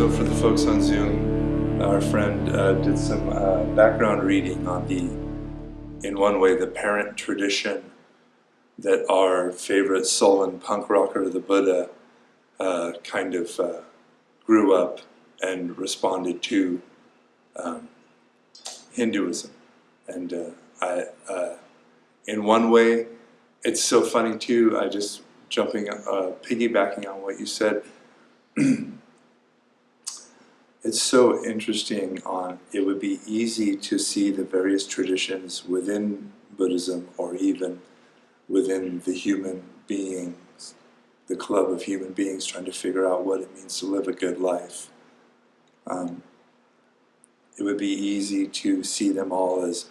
So for the folks on Zoom, our friend did some background reading on in one way, the parent tradition that our favorite soul and punk rocker, the Buddha, kind of grew up and responded to Hinduism. And in one way, it's so funny too, piggybacking on what you said, it's so interesting it would be easy to see the various traditions within Buddhism or even within the human beings, the club of human beings trying to figure out what it means to live a good life. It would be easy to see them all as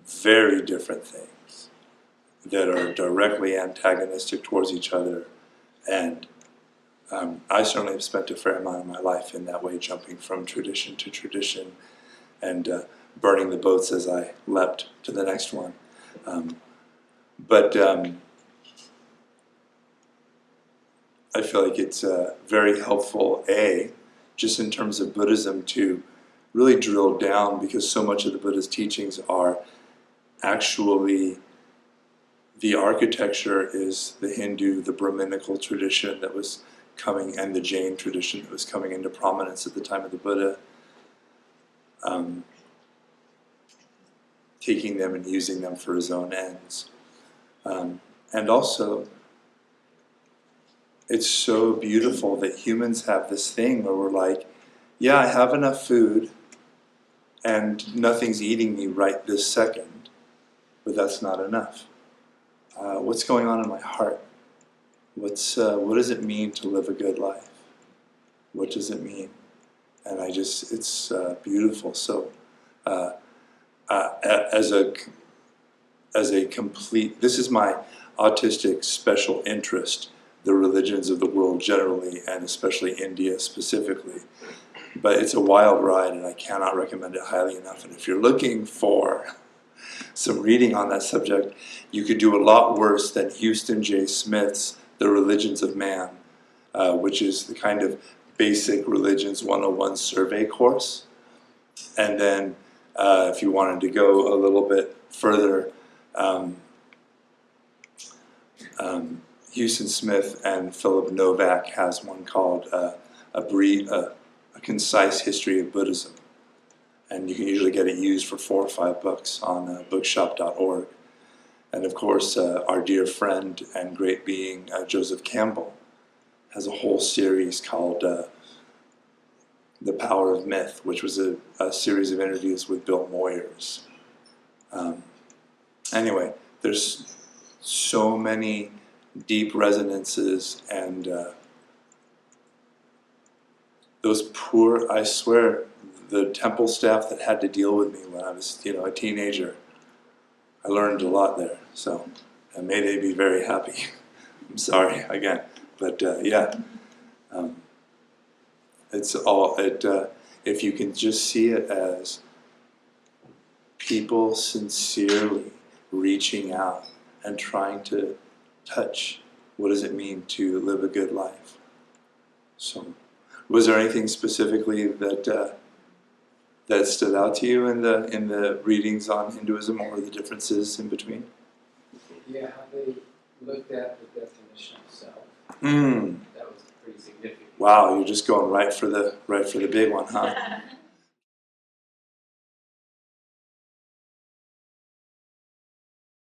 very different things that are directly antagonistic towards each other, and I certainly have spent a fair amount of my life in that way, jumping from tradition to tradition and burning the boats as I leapt to the next one. But I feel like it's very helpful, just in terms of Buddhism, to really drill down, because so much of the Buddha's teachings are actually, the architecture is the Hindu, the Brahminical tradition that was coming, and the Jain tradition that was coming into prominence at the time of the Buddha, taking them and using them for his own ends. And also, it's so beautiful that humans have this thing where we're like, yeah, I have enough food and nothing's eating me right this second, but that's not enough. What's going on in my heart? What does it mean to live a good life? What does it mean? And it's beautiful. So as a complete, this is my autistic special interest, the religions of the world generally, and especially India specifically. But it's a wild ride, and I cannot recommend it highly enough. And if you're looking for some reading on that subject, you could do a lot worse than Houston J. Smith's The Religions of Man, which is the kind of basic Religions 101 survey course. And then if you wanted to go a little bit further, Houston Smith and Philip Novak has one called A Concise History of Buddhism. And you can usually get it used for $4 or $5 on bookshop.org. And of course, our dear friend and great being, Joseph Campbell, has a whole series called The Power of Myth, which was a series of interviews with Bill Moyers. Anyway, there's so many deep resonances, and those poor, I swear, the temple staff that had to deal with me when I was, a teenager, I learned a lot there. So, and may they be very happy. I'm sorry again, but it's all if you can just see it as people sincerely reaching out and trying to touch what does it mean to live a good life. So, was there anything specifically that stood out to you in the readings on Hinduism, or the differences in between? Yeah, how they looked at the definition of self. That was pretty significant. Wow, you're just going right for the big one, huh?